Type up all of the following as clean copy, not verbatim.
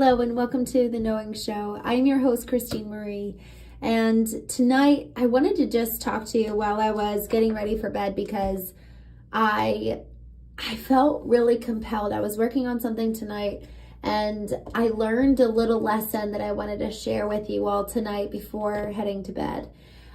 Hello and welcome to The Knowing Show. I'm your host, Christine Marie. And tonight I wanted to just talk to you while I was getting ready for bed because I felt really compelled. I was working on something tonight and I learned a little lesson that I wanted to share with you all tonight before heading to bed.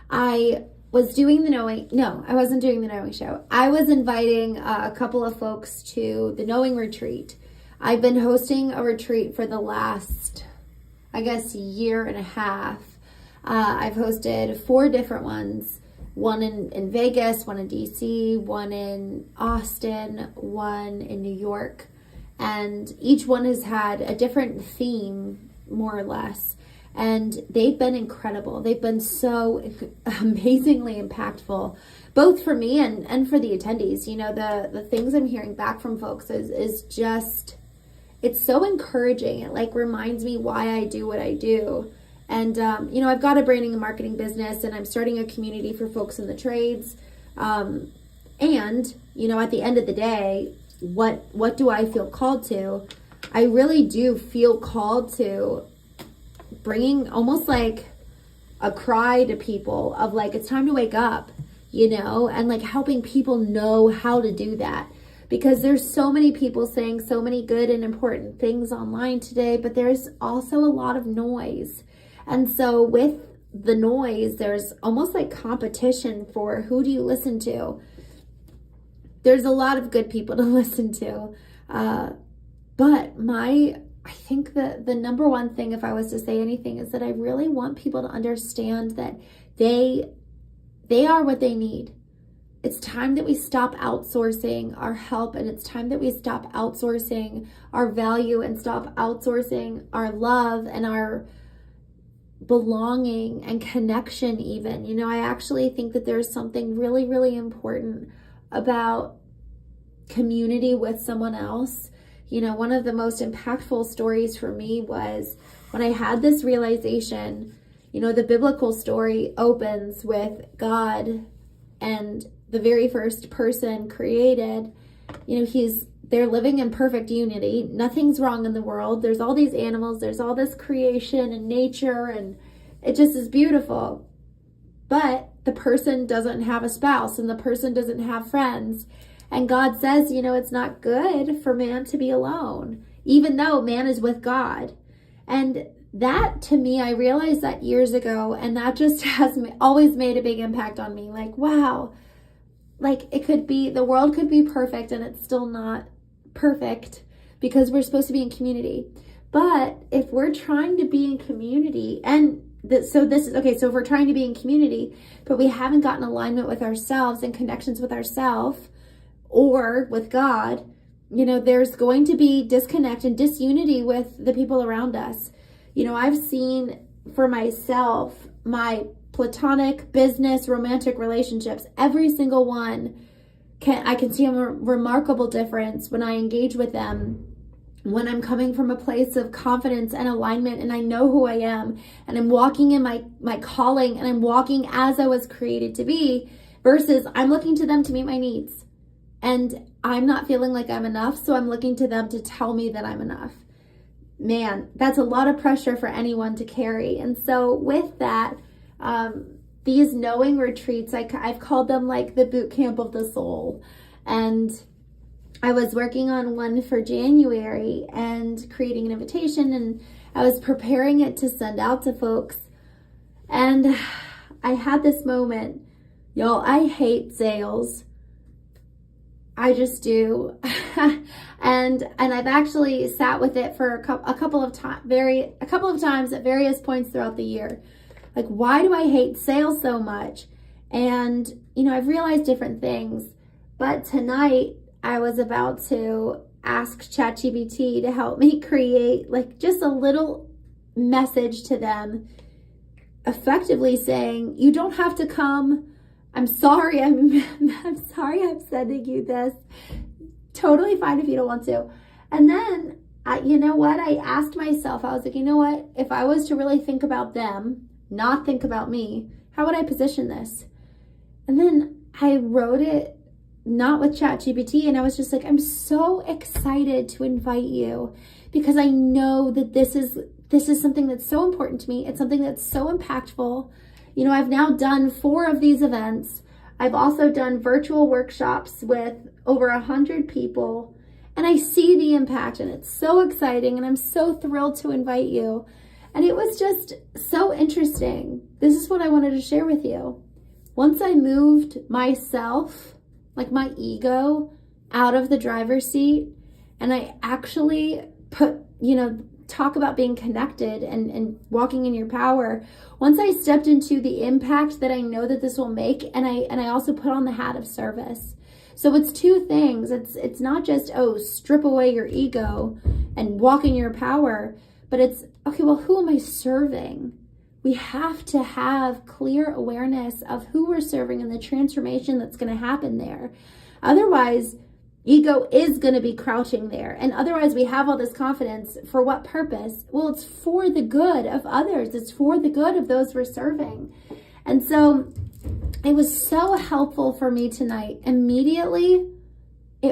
I wasn't doing the Knowing Show. I was inviting a couple of folks to the Knowing Retreat. I've been hosting a retreat for the last, year and a half. I've hosted 4 different ones. One in Vegas, one in DC, one in Austin, one in New York. And each one has had a different theme, more or less. And they've been incredible. They've been so amazingly impactful, both for me and for the attendees. You know, the things I'm hearing back from folks is just, it's so encouraging. It reminds me why I do what I do. And, I've got a branding and marketing business and I'm starting a community for folks in the trades. And, at the end of the day, what do I feel called to? I really do feel called to bringing almost like a cry to people of it's time to wake up, and helping people know how to do that. Because there's so many people saying so many good and important things online today, but there's also a lot of noise. And so with the noise, there's almost competition for who do you listen to. There's a lot of good people to listen to. But I think the number one thing, if I was to say anything, is that I really want people to understand that they are what they need. It's time that we stop outsourcing our help, and it's time that we stop outsourcing our value and stop outsourcing our love and our belonging and connection even. I actually think that there's something really, really important about community with someone else. One of the most impactful stories for me was when I had this realization. The biblical story opens with God and the very first person created. They're living in perfect unity. Nothing's wrong in the world. There's all these animals. There's all this creation and nature, and it just is beautiful. But the person doesn't have a spouse, and the person doesn't have friends. And God says, it's not good for man to be alone, even though man is with God. And that, to me, I realized that years ago, and that just has always made a big impact on me. Wow. It could be, the world could be perfect and it's still not perfect because we're supposed to be in community. But if we're trying to be in community, so if we're trying to be in community, but we haven't gotten alignment with ourselves and connections with ourselves or with God, there's going to be disconnect and disunity with the people around us. I've seen for myself, my platonic, business, romantic relationships, every single one, I can see a remarkable difference when I engage with them, when I'm coming from a place of confidence and alignment, and I know who I am, and I'm walking in my calling, and I'm walking as I was created to be, versus I'm looking to them to meet my needs. And I'm not feeling like I'm enough, so I'm looking to them to tell me that I'm enough. Man, that's a lot of pressure for anyone to carry. And so with that, these knowing retreats, I've called them the boot camp of the soul. And I was working on one for January and creating an invitation, and I was preparing it to send out to folks. And I had this moment. Y'all, I hate sales. I just do. and I've actually sat with it for a couple of times at various points throughout the year. Why do I hate sales so much? And, I've realized different things. But tonight, I was about to ask ChatGPT to help me create, just a little message to them, effectively saying, you don't have to come. I'm sorry, I'm sending you this. Totally fine if you don't want to. And then, I asked myself, I was like, if I was to really think about them, not think about me, how would I position this? And then I wrote it not with ChatGPT, and I was just I'm so excited to invite you because I know that this is something that's so important to me. It's something that's so impactful. You know, I've now done 4 of these events. I've also done virtual workshops with over 100 people, and I see the impact, and it's so exciting, and I'm so thrilled to invite you. And it was just so interesting. This is what I wanted to share with you. Once I moved myself, like my ego, out of the driver's seat, and I actually put, talk about being connected and walking in your power. Once I stepped into the impact that I know that this will make, and I also put on the hat of service. So it's 2 things. It's not just, strip away your ego and walk in your power, but it's, okay, well, who am I serving? We have to have clear awareness of who we're serving and the transformation that's going to happen there. Otherwise, ego is going to be crouching there. And otherwise, we have all this confidence. For what purpose? Well, it's for the good of others. It's for the good of those we're serving. And so it was so helpful for me tonight. Immediately,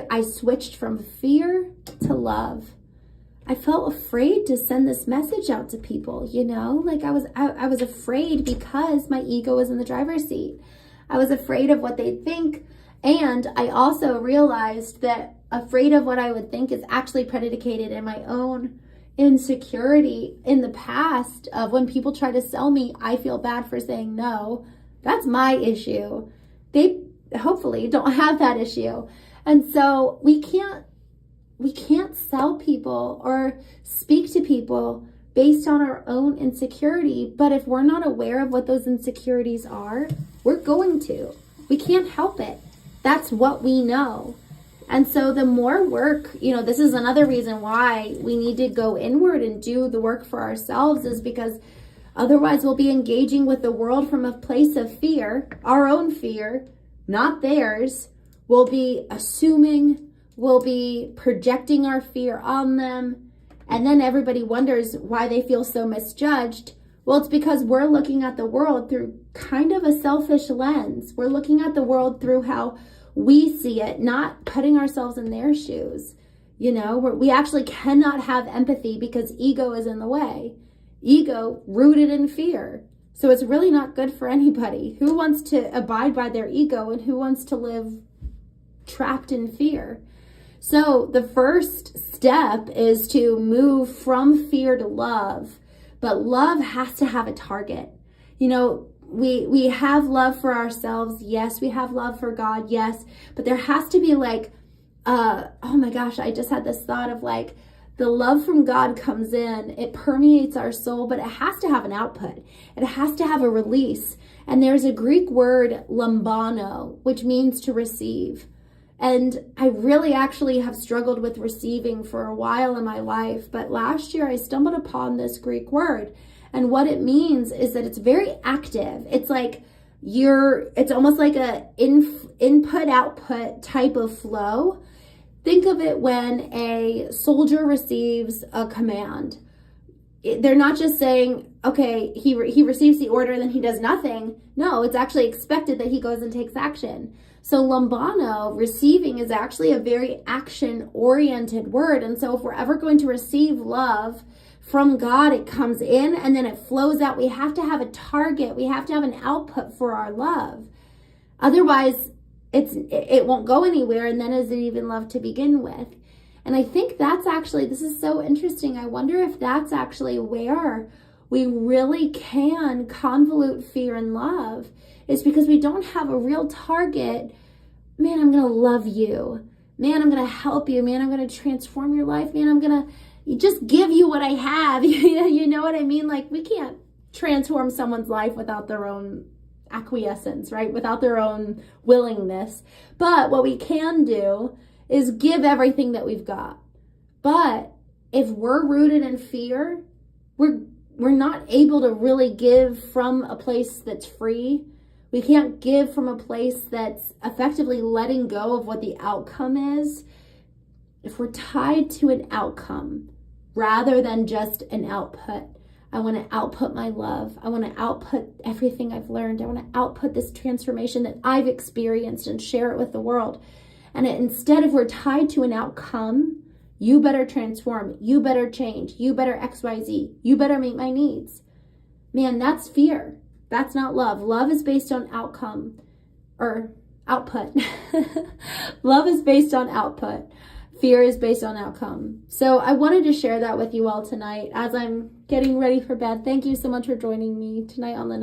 I switched from fear to love. I felt afraid to send this message out to people, like I was afraid because my ego was in the driver's seat. I was afraid of what they'd think. And I also realized that afraid of what I would think is actually predicated in my own insecurity in the past of when people try to sell me, I feel bad for saying no. That's my issue. They hopefully don't have that issue. And so we can't sell people or speak to people based on our own insecurity. But if we're not aware of what those insecurities are, we're going to. We can't help it. That's what we know. And so the more work, this is another reason why we need to go inward and do the work for ourselves, is because otherwise we'll be engaging with the world from a place of fear, our own fear, not theirs. We'll be assuming, we'll be projecting our fear on them. And then everybody wonders why they feel so misjudged. Well, it's because we're looking at the world through kind of a selfish lens. We're looking at the world through how we see it, not putting ourselves in their shoes. We actually cannot have empathy because ego is in the way. Ego rooted in fear. So it's really not good for anybody. Who wants to abide by their ego, and who wants to live trapped in fear? So the first step is to move from fear to love. But love has to have a target. We have love for ourselves. Yes, we have love for God. Yes. But there has to be oh my gosh, I just had this thought of the love from God comes in, it permeates our soul, but it has to have an output. It has to have a release. And there's a Greek word, lambano, which means to receive. And I really actually have struggled with receiving for a while in my life. But last year I stumbled upon this Greek word. And what it means is that it's very active. It's it's almost like a input-output type of flow. Think of it when a soldier receives a command. They're not just saying, okay, he receives the order and then he does nothing. No, it's actually expected that he goes and takes action. So lambano, receiving, is actually a very action-oriented word. And so if we're ever going to receive love from God, it comes in and then it flows out. We have to have a target. We have to have an output for our love. Otherwise, it won't go anywhere, and then is it even love to begin with? And I think that's actually, this is so interesting. I wonder if that's actually where we really can convolute fear and love, is because we don't have a real target. Man, I'm going to love you. Man, I'm going to help you. Man, I'm going to transform your life. Man, I'm going to just give you what I have. You know what I mean? We can't transform someone's life without their own acquiescence, right? Without their own willingness. But what we can do is give everything that we've got. But if we're rooted in fear, we're not able to really give from a place that's free. We can't give from a place that's effectively letting go of what the outcome is. If we're tied to an outcome rather than just an output, I want to output my love. I want to output everything I've learned. I want to output this transformation that I've experienced and share it with the world. And instead, if we're tied to an outcome, You better transform. You better change. You better XYZ. You better meet my needs. Man, that's fear. That's not love. Love is based on outcome or output. Love is based on output. Fear is based on outcome. So I wanted to share that with you all tonight as I'm getting ready for bed. Thank you so much for joining me tonight on the